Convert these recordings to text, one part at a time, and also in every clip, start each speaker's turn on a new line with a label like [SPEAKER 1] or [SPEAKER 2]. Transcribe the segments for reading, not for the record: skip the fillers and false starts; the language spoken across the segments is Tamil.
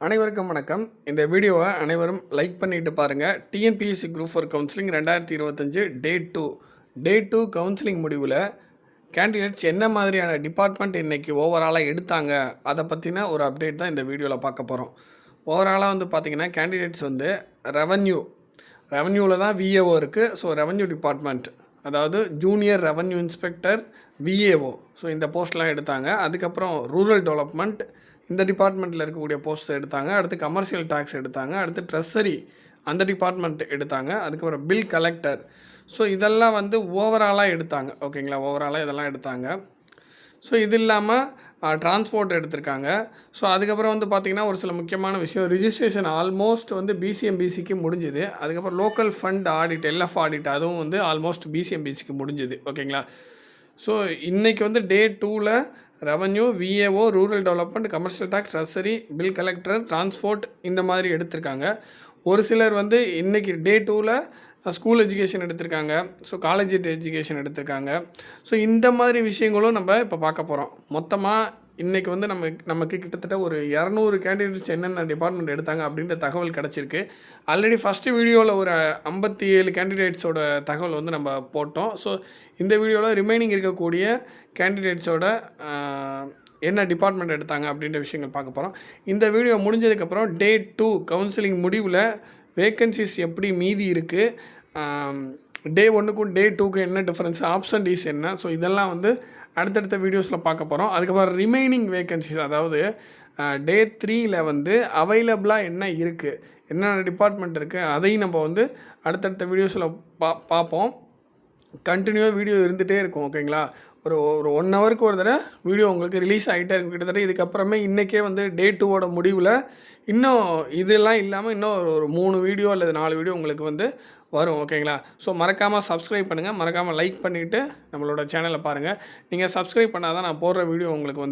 [SPEAKER 1] அனைவருக்கும் வணக்கம். இந்த வீடியோவை அனைவரும் லைக் பண்ணிட்டு பாருங்கள். TNPSC group for counselling 2025 day 2 counselling முடிவில் கேண்டிடேட்ஸ் என்ன மாதிரியான டிபார்ட்மெண்ட் இன்றைக்கி ஓவராலாக எடுத்தாங்க அதை பற்றின ஒரு அப்டேட் தான் இந்த வீடியோவில் பார்க்க போகிறோம். ஓவராலாக வந்து பார்த்திங்கன்னா கேண்டிடேட்ஸ் வந்து ரெவன்யூவில் தான் விஏஓ இருக்குது. ஸோ ரெவன்யூ டிபார்ட்மெண்ட், அதாவது junior revenue inspector VAO, so இந்த போஸ்ட்லாம் எடுத்தாங்க. அதுக்கப்புறம் ரூரல் டெவலப்மெண்ட், இந்த டிபார்ட்மெண்ட்டில் இருக்கக்கூடிய போஸ்ட் எடுத்தாங்க. அடுத்து கமர்ஷியல் டேக்ஸ் எடுத்தாங்க. அடுத்து ட்ரெஸரி, அந்த டிபார்ட்மெண்ட் எடுத்தாங்க. அதுக்கப்புறம் பில் கலெக்டர். ஸோ இதெல்லாம் வந்து ஓவராலாக எடுத்தாங்க. ஓகேங்களா, ஓவராலாக இதெல்லாம் எடுத்தாங்க. ஸோ இது இல்லாமல் டிரான்ஸ்போர்ட் எடுத்திருக்காங்க. ஸோ அதுக்கப்புறம் வந்து பார்த்திங்கன்னா ஒரு சில முக்கியமான விஷயம், ரிஜிஸ்ட்ரேஷன் ஆல்மோஸ்ட் வந்து பிசிஎம்பிசிக்கு முடிஞ்சுது. அதுக்கப்புறம் local fund audit, LF audit, அதுவும் வந்து ஆல்மோஸ்ட் பிசிஎம்பிசிக்கு முடிஞ்சுது. ஓகேங்களா. ஸோ இன்றைக்கி வந்து டே 2ல் revenue, VAO, rural development, commercial tax, treasury, bill collector, transport இந்த மாதிரி எடுத்திருக்காங்க. ஒரு சிலர் வந்து இன்றைக்கி டே 2ல் ஸ்கூல் எஜுகேஷன் எடுத்திருக்காங்க. ஸோ காலேஜ் எஜுகேஷன் எடுத்திருக்காங்க. ஸோ இந்த மாதிரி விஷயங்களும் நம்ம இப்போ பார்க்க போகிறோம். மொத்தமாக இன்றைக்கி வந்து நமக்கு கிட்டத்தட்ட ஒரு 200 கேண்டிடேட்ஸ் என்னென்ன டிபார்ட்மெண்ட் எடுத்தாங்க அப்படின்ற தகவல் கிடச்சிருக்கு. ஆல்ரெடி ஃபஸ்ட்டு வீடியோவில் ஒரு 57 கேண்டிடேட்ஸோட தகவல் வந்து நம்ம போட்டோம். ஸோ இந்த வீடியோவில் ரிமைனிங் இருக்கக்கூடிய கேண்டிடேட்ஸோட என்ன டிபார்ட்மெண்ட் எடுத்தாங்க அப்படின்ற விஷயங்கள் பார்க்க போகிறோம். இந்த வீடியோ முடிஞ்சதுக்கப்புறம் டே 2 கவுன்சிலிங் முடிவில் வேக்கன்சிஸ் எப்படி மீதி இருக்குது, டே 1க்கும் டே 2க்கும் என்ன டிஃப்ரென்ஸ், ஆப்ஷன்டீஸ் என்ன, ஸோ இதெல்லாம் வந்து அடுத்தடுத்த வீடியோஸில் பார்க்க போகிறோம். அதுக்கப்புறம் ரிமைனிங் வேக்கன்சிஸ், அதாவது டே 3ல் வந்து அவைலபிளாக என்ன இருக்குது, என்னென்ன டிபார்ட்மெண்ட் இருக்குது, அதையும் நம்ம வந்து அடுத்தடுத்த வீடியோஸில் பார்ப்போம். கண்டினியூவாக வீடியோ இருந்துகிட்டே இருக்கும். ஓகேங்களா. ஒரு 1 ஹவருக்கு ஒரு தடவை வீடியோ உங்களுக்கு ரிலீஸ் ஆகிட்டே இருக்கும். கிட்டத்தட்ட இதுக்கப்புறமே இன்றைக்கே வந்து டே 2வோட முடிவில் இன்னும் இதெல்லாம் இல்லாமல் இன்னும் ஒரு 3 வீடியோ அல்லது 4 வீடியோ உங்களுக்கு வந்து வரும். ஓகேங்களா. ஸோ மறக்காமல் சப்ஸ்கிரைப் பண்ணுங்கள், மறக்காமல் லைக் பண்ணிவிட்டு நம்மளோட சேனலை பாருங்கள். நீங்கள் சப்ஸ்கிரைப் பண்ணால் தான் நான் போடுற வீடியோ உங்களுக்கு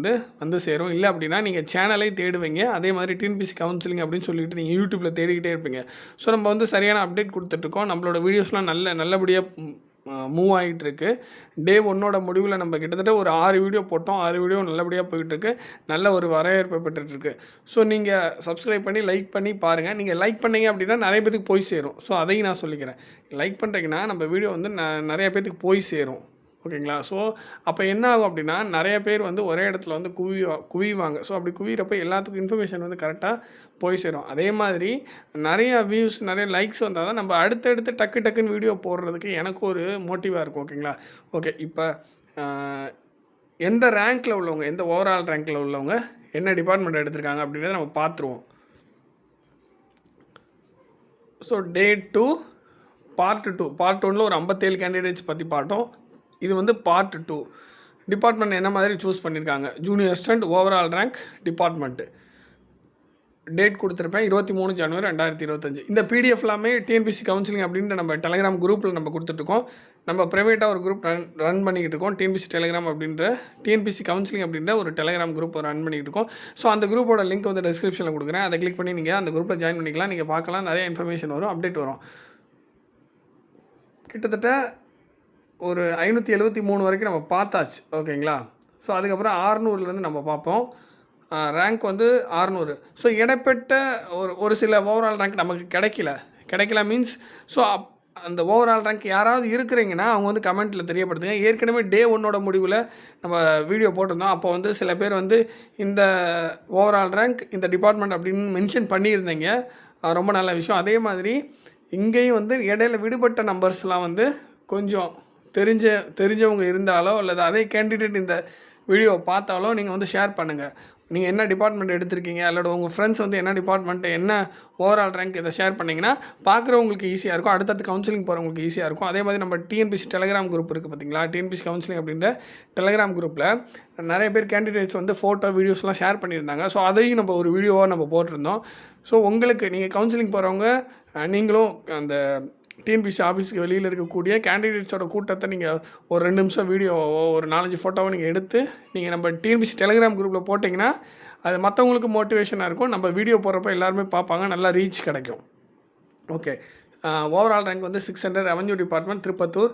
[SPEAKER 1] வந்து சேரும். இல்லை அப்படின்னா நீங்கள் சேனலை தேடுவீங்க. அதே மாதிரி டிஎன்பிஎஸ்சி கவுன்சிலிங் அப்படின்னு சொல்லிட்டு நீங்கள் யூடியூப்பில் தேடிக்கிட்டே இருப்பீங்க. ஸோ நம்ம வந்து சரியான அப்டேட் கொடுத்துட்ருக்கோம். நம்மளோட வீடியோஸ்லாம் நல்லபடியாக மூவ் ஆகிட்டுருக்கு. டே 1ஓட முடிவில் நம்ம கிட்டத்தட்ட ஒரு 6 வீடியோ போட்டோம். 6 வீடியோ நல்லபடியாக போயிட்டுருக்கு. நல்ல ஒரு வரவேற்பை பெற்றுட்ருக்கு. ஸோ நீங்கள் சப்ஸ்கிரைப் பண்ணி லைக் பண்ணி பாருங்கள். நீங்கள் லைக் பண்ணிங்க அப்படின்னா நிறைய பேத்துக்கு போய் சேரும். ஸோ அதையும் நான் சொல்லிக்கிறேன். லைக் பண்ணுறீங்கன்னா நம்ம வீடியோ வந்து நிறைய பேத்துக்கு போய் சேரும். ஓகேங்களா. ஸோ அப்போ என்ன ஆகும் அப்படின்னா நிறைய பேர் வந்து ஒரே இடத்துல வந்து குவிவாங்க. ஸோ அப்படி குவிகிறப்ப எல்லாத்துக்கும் இன்ஃபர்மேஷன் வந்து கரெக்டாக போய் சேரும். அதே மாதிரி நிறைய வியூஸ், நிறைய லைக்ஸ் வந்தால் தான் நம்ம அடுத்தடுத்து டக்குன்னு வீடியோ போடுறதுக்கு எனக்கு ஒரு மோட்டிவாக இருக்கும். ஓகேங்களா. ஓகே, இப்போ எந்த ரேங்க்கில் உள்ளவங்க, எந்த ஓவரால் ரேங்க்கில் உள்ளவங்க என்ன டிபார்ட்மெண்ட் எடுத்திருக்காங்க அப்படின்றத நம்ம பார்த்துருவோம். ஸோ டே 2 பார்ட் 1ல் ஒரு 57 கேண்டிடேட்ஸ் பற்றி பார்த்தோம். இது வந்து பார்ட் 2. டிபார்ட்மெண்ட் என்ன மாதிரி சூஸ் பண்ணியிருக்காங்க, junior assistant, overall rank, department. Date கொடுத்துருப்பேன் 23 ஜனவரி 2025. இந்த பிடிஎஃப் எல்லாமே டிஎன்பிஎஸ்சி கவுன்சிலிங் அப்படின்ற நம்ம டெலிகிராம் குரூப்பில் நம்ம கொடுத்துட்ருக்கோம். நம்ம ப்ரைவேட்டாக ஒரு குரூப் ரன் பண்ணிக்கிட்டு இருக்கோம். டிஎன்பிஎஸ்சி டெலிகிராம் அப்படின்ற டிஎன்பிஎஸ்சி கவுன்சிலிங் அப்படின்ற ஒரு டெலிகிராம் குரூப் ரன் பண்ணிக்கிட்டு இருக்கோம். ஸோ அந்த குரூப்போட லிங்க் வந்து டிஸ்கிரிப்ஷனில் கொடுக்குறேன். அதை கிளிக் பண்ணி நீங்கள் அந்த குரூப்பில் ஜாயின் பண்ணிக்கலாம். நீங்கள் பார்க்கலாம், நிறைய இன்ஃபர்மேஷன் வரும், அப்டேட் வரும். கிட்டத்தட்ட ஒரு 573 வரைக்கும் நம்ம பார்த்தாச்சு. ஓகேங்களா. ஸோ அதுக்கப்புறம் 600லேருந்து நம்ம பார்ப்போம். ரேங்க் வந்து 600. ஸோ இடைப்பட்ட ஒரு சில ஓவரால் ரேங்க் நமக்கு கிடைக்கல மீன்ஸ், ஸோ அந்த ஓவரால் ரேங்க் யாராவது இருக்கிறீங்கன்னா அவங்க வந்து கமெண்ட்டில் தெரியப்படுத்துங்க. ஏற்கனவே டே 1ஓட முடிவில் நம்ம வீடியோ போட்டிருந்தோம். அப்போ வந்து சில பேர் வந்து இந்த ஓவரால் ரேங்க், இந்த டிபார்ட்மெண்ட் அப்படின்னு மென்ஷன் பண்ணியிருந்தீங்க. ரொம்ப நல்ல விஷயம். அதே மாதிரி இங்கேயும் வந்து இடையில விடுபட்ட நம்பர்ஸ்லாம் வந்து கொஞ்சம் தெரிஞ்சவங்க இருந்தாலோ அல்லது அதே கேண்டிடேட் இந்த வீடியோ பார்த்தாலோ நீங்கள் வந்து ஷேர் பண்ணுங்கள். நீங்கள் என்ன டிபார்ட்மெண்ட் எடுத்திருக்கீங்க அல்லது உங்கள் ஃப்ரெண்ட்ஸ் வந்து என்ன டிபார்ட்மெண்ட்டு, என்ன ஓவரால் ரேங்க், இதை ஷேர் பண்ணிங்கன்னா பார்க்குறவங்களுக்கு ஈஸியாக இருக்கும், அடுத்தடுத்து கவுன்சிலிங் போகிறவங்களுக்கு ஈஸியாக இருக்கும். அதே மாதிரி நம்ம டிஎன்பிஎஸ்சி டெலிகிராம் குரூப் இருக்குது பார்த்தீங்களா, டிஎன்பிஎஸ்சி கவுன்சிலிங் அப்படின்ற டெலிகிராம் குரூப்பில் நிறைய பேர் கேண்டிடேட்ஸ் வந்து ஃபோட்டோ வீடியோஸ்லாம் ஷேர் பண்ணியிருந்தாங்க. ஸோ அதையும் நம்ம ஒரு வீடியோவாக நம்ம போட்டிருந்தோம். ஸோ உங்களுக்கு நீங்கள் கவுன்சிலிங் போகிறவங்க நீங்களும் அந்த டிஎன்பிஎஸ்சி ஆஃபீஸுக்கு வெளியில் இருக்கக்கூடிய கேண்டிடேட்ஸோட கூட்டத்தை நீங்கள் ஒரு 2 நிமிஷம் வீடியோவோ ஒரு 4-5 ஃபோட்டோவோ நீங்கள் எடுத்து நீங்கள் நம்ம டிஎன்பிஎஸ்சி டெலிகிராம் குரூப்பில் போட்டிங்கன்னா அது மற்றவங்களுக்கு மோட்டிவேஷனாக இருக்கும். நம்ம வீடியோ போடுறப்ப எல்லாருமே பார்ப்பாங்க, நல்லா ரீச் கிடைக்கும். ஓகே, ஓவரால் ரேங்க் வந்து 600 revenue department Tirupattur,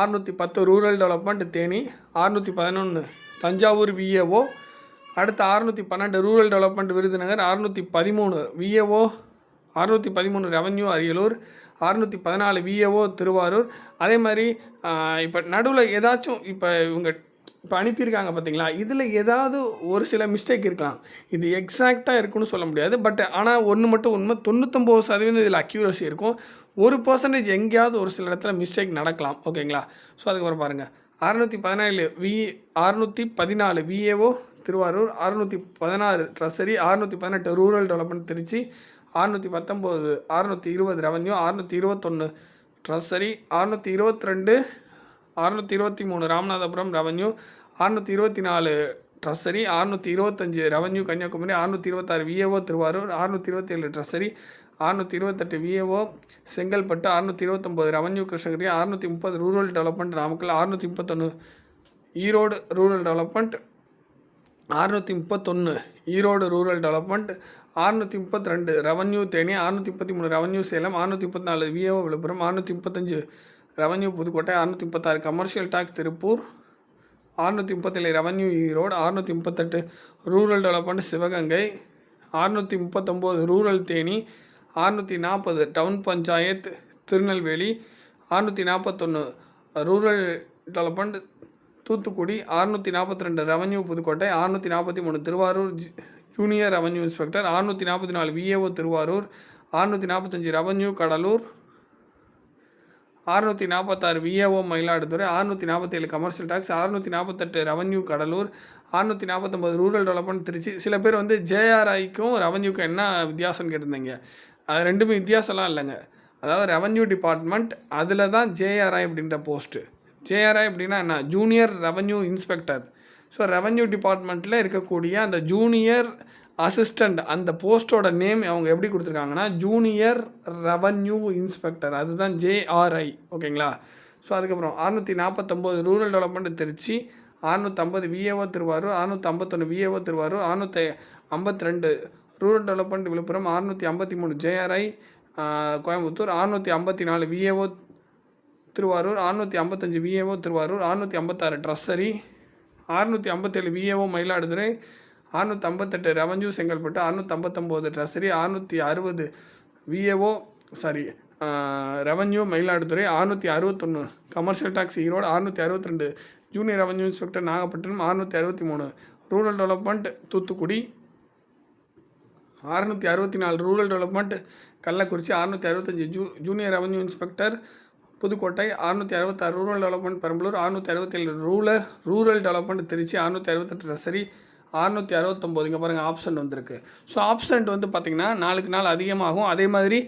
[SPEAKER 1] 610 rural development Theni, 611 Thanjavur VAO, அடுத்து 612 rural development Virudhunagar, 613 VAO, 613 revenue Ariyalur, 614 VAO Thiruvarur. அதே மாதிரி இப்போ நடுவில் ஏதாச்சும் இப்போ இவங்க இப்போ அனுப்பியிருக்காங்க பார்த்தீங்களா, இதில் ஏதாவது ஒரு சில மிஸ்டேக் இருக்கலாம். இது எக்ஸாக்டாக இருக்குன்னு சொல்ல முடியாது. பட் ஆனால் ஒன்று மட்டும் உண்மை, 99% இதில் அக்யூரசி இருக்கும். 1% எங்கேயாவது ஒரு சில இடத்துல மிஸ்டேக் நடக்கலாம். ஓகேங்களா? ஸோ அதுக்கப்புறம் பாருங்கள், 614 VAO Thiruvarur, 616 treasury, 618 rural development Trichy, 619 620 revenue, 621 treasury, 622 623 Ramanathapuram revenue, 624 treasury, 625 revenue Kanyakumari, 626 VAO Thiruvarur, 627 treasury, 628 VAO Chengalpattu, 629 revenue Krishnagiri, 630 rural development Namakkal, 631 Erode rural development, 631 Erode rural development, 632 revenue Theni, 633 revenue Salem, 634 VAO Villupuram, 635 revenue Pudukkottai, 636 commercial tax Tiruppur, 637 revenue Erode, 638 rural development Sivaganga, 639 rural Theni, 640 town panchayat Tirunelveli, 641 rural development Thoothukudi, 642 revenue Pudukkottai, 643 Thiruvarur junior revenue inspector, 644 VAO Thiruvarur, 645 revenue Cuddalore, 646 VAO Mayiladuthurai, 647 commercial tax, 648 revenue Cuddalore, 649 rural development Trichy. சில பேர் வந்து ஜேஆர்ஐக்கும் ரெவன்யூக்கும் என்ன வித்தியாசம்னு கேட்டிருந்தீங்க. அது ரெண்டுமே வித்தியாசம்லாம் இல்லைங்க. அதாவது ரெவன்யூ டிபார்ட்மெண்ட், அதில் தான் ஜேஆர்ஐ அப்படின்ற போஸ்ட்டு. ஜேஆர்ஐ அப்படின்னா என்ன? Junior revenue inspector. So revenue டிபார்ட்மெண்ட்டில் இருக்கக்கூடிய அந்த ஜூனியர் அசிஸ்டண்ட், அந்த போஸ்ட்டோட நேம் அவங்க எப்படி கொடுத்துருக்காங்கன்னா ஜூனியர் ரெவன்யூ இன்ஸ்பெக்டர், அதுதான் ஜேஆர்ஐ. ஓகேங்களா? ஸோ அதுக்கப்புறம் 649 rural development Trichy, 650 VAO Thiruvarur, 651 VAO Thiruvarur, 652 rural development Villupuram, 653 JRI Coimbatore, 654 VAO Thiruvarur, 655 VAO Thiruvarur, 656 treasury, 657 VAO Mayiladuthurai, 658 revenue Chengalpattu, 659 treasury, 660 VAO revenue Mayiladuthurai, 661 commercial tax Erode, 662 junior revenue inspector Nagapattinam, 663 rural development Thoothukudi, 664 rural development Kallakurichi, 665 junior revenue inspector Pudukkottai, 666 rural development Perambalur, 667 rural development Trichy, 668 treasury, 669. இங்கே பாருங்கள் ஆப்ஷன் வந்திருக்கு. ஸோ ஆப்ஷன்ட் வந்து பார்த்திங்கன்னா நாளுக்கு நாள் அதிகமாகும். அதே மாதிரி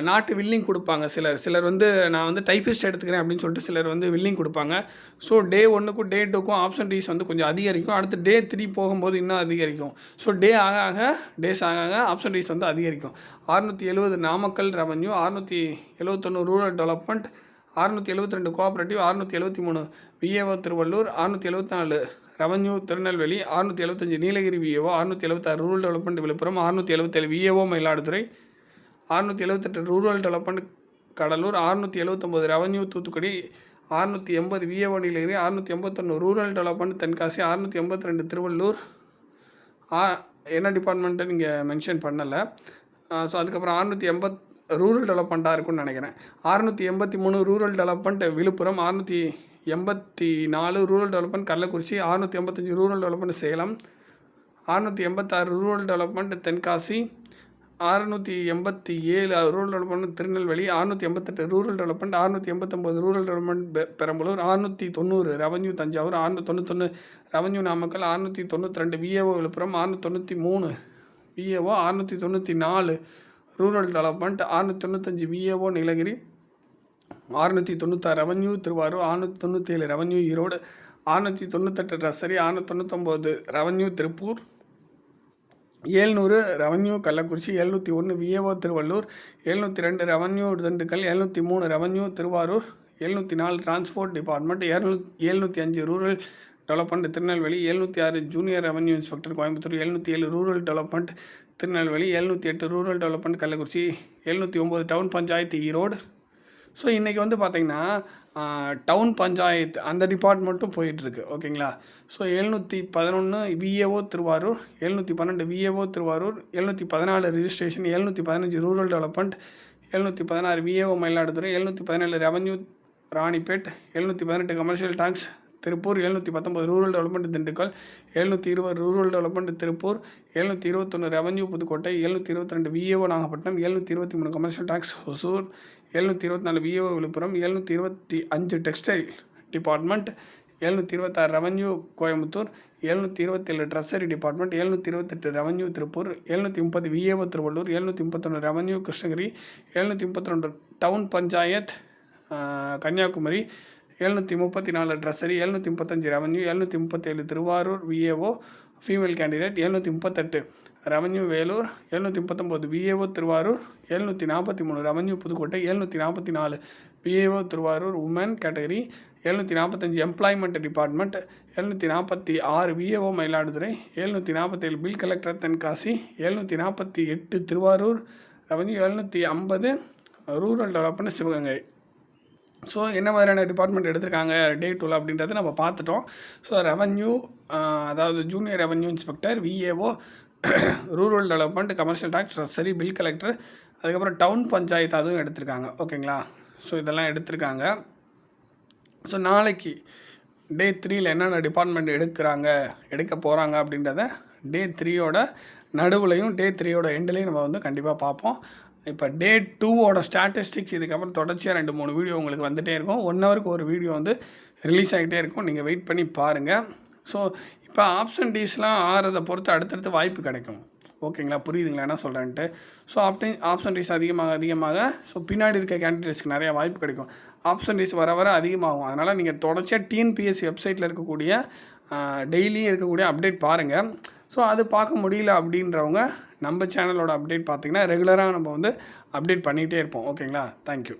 [SPEAKER 1] நாட்டு வில்லிங் கொடுப்பாங்க. சிலர் வந்து நான் வந்து டைப்பிஸ்ட் எடுத்துக்கிறேன் அப்படின்னு சொல்லிட்டு சிலர் வந்து வில்லிங் கொடுப்பாங்க. ஸோ டே 1க்கும் டே 2க்கும் ஆப்ஷன்டீஸ் வந்து கொஞ்சம் அதிகரிக்கும். அடுத்து டே 3 போகும்போது இன்னும் அதிகரிக்கும். ஸோ டேஸ் ஆக ஆப்ஷன்டீஸ் வந்து அதிகரிக்கும். 670 Namakkal revenue, 671 rural development, 672 cooperative, 673 VAO Tiruvallur, 674 revenue Tirunelveli, 675 Nilgiri VAO, 676 rural development Villupuram, 677 VAO Mayiladuthurai, 678 rural development Cuddalore, 679 revenue Thoothukudi, 680 VAO Nilgiri, 681 rural development Tenkasi, 682 Tiruvallur. என்ன டிபார்ட்மெண்ட்டு நீங்கள் மென்ஷன் பண்ணலை. ஸோ அதுக்கப்புறம் 680 ரூரல் டெவலப்மெண்ட்டாக இருக்கும்னு நினைக்கிறேன். 683 rural development Villupuram, 684 rural development Kallakurichi, 685 rural development Salem, 686 rural development Tenkasi, 687 rural development Tirunelveli, 688 rural development, 689 rural development Perambalur, 690 revenue Thanjavur, 691 revenue Namakkal, 692 VAO Villupuram, 693 VAO, 694 rural development, 695 VAO Nilgiri, 696 revenue Thiruvarur, 697 revenue Erode, 698 treasury, 699 revenue Tiruppur, 700 revenue Kallakurichi, 701 VAO Tiruvallur, 702 revenue Dindigul, 703 revenue Thiruvarur, 704 transport department, 705 rural development Tirunelveli, 706 junior revenue inspector Coimbatore, 707 rural development Tirunelveli, 708 rural development Kallakurichi, 709 town panchayat Erode. So இன்றைக்கி வந்து பார்த்திங்கன்னா டவுன் பஞ்சாயத்து அந்த டிபார்ட்மெண்ட்டும் போயிட்டுருக்கு ஓகேங்களா. So 711 VAO Tiruvarur, 712 VAO Tiruvarur, 714 registration, 715 rural development, 716 VAO Mayiladuthurai, 717 revenue Ranipet, 718 commercial tax Tiruppur, 719 rural development Dindigul, 720 rural development Tiruppur, 721 revenue Pudukkottai, 722 VAO Nagapattinam, 723 commercial tax Hosur, 724 VAO Villupuram, 725 textile department, 726 revenue Coimbatore, 727 treasury department, 728 revenue Tiruppur, 730 VAO Tiruvallur, 731 revenue Krishnagiri, 732 town panchayat Kanyakumari, 734 treasury, 735 revenue, 737 Tiruvarur VAO female candidate, 738 revenue Vellore, 739 VAO Tiruvarur, 743 revenue Pudukkottai, 744 VAO Tiruvarur women category, 745 employment department, 746 VAO Mayiladuthurai, 747 bill collector Tenkasi, 748 Tiruvarur revenue, 750 rural development Sivaganga. So என்ன மாதிரியான டிபார்ட்மெண்ட் எடுத்திருக்காங்க டே 2 அப்படின்றத நம்ம பார்த்துட்டோம். ஸோ ரெவன்யூ அதாவது junior revenue inspector, VAO, rural development, commercial tax, treasury, bill collector, அதுக்கப்புறம் டவுன் பஞ்சாயத்து அதுவும் எடுத்திருக்காங்க ஓகேங்களா. ஸோ இதெல்லாம் எடுத்திருக்காங்க. ஸோ நாளைக்கு டே 3ல் என்னென்ன டிபார்ட்மெண்ட் எடுக்க போகிறாங்க அப்படின்றத டே 3யோட நடுவுலையும் டே 3யோட எண்ட்லேயும் நம்ம வந்து கண்டிப்பாக பார்ப்போம். இப்போ டே 2வோட ஸ்டாட்டிஸ்டிக்ஸ் இதுக்கப்புறம் தொடர்ச்சியாக 2-3 வீடியோ உங்களுக்கு வந்துகிட்டே இருக்கும். 1 ஹவருக்கு ஒரு வீடியோ வந்து ரிலீஸ் ஆகிட்டே இருக்கும். நீங்கள் வெயிட் பண்ணி பாருங்கள். ஸோ இப்போ ஆப்சன்டீஸ்லாம் ஆறதை பொறுத்து அடுத்தடுத்து வாய்ப்பு கிடைக்கும் ஓகேங்களா. புரியுதுங்களா என்ன சொல்கிறேன்ட்டு. ஸோ ஆப்சன்டீஸ் அதிகமாக ஸோ பின்னாடி இருக்க கேண்டிடேட்ஸ்க்கு நிறையா வாய்ப்பு கிடைக்கும். ஆப்சன்டீஸ் வர அதிகமாகும். அதனால் நீங்கள் தொடர்ச்சியாக டிஎன்பிஎஸ்சி வெப்சைட்டில் இருக்கக்கூடிய டெய்லியும் இருக்கக்கூடிய அப்டேட் பாருங்கள். ஸோ அது பார்க்க முடியல அப்படின்றவங்க நம்ம சேனலோட அப்டேட் பார்த்திங்கன்னா ரெகுலராக நம்ம வந்து அப்டேட் பண்ணிகிட்டே இருப்போம் ஓகேங்களா. தேங்க்யூ.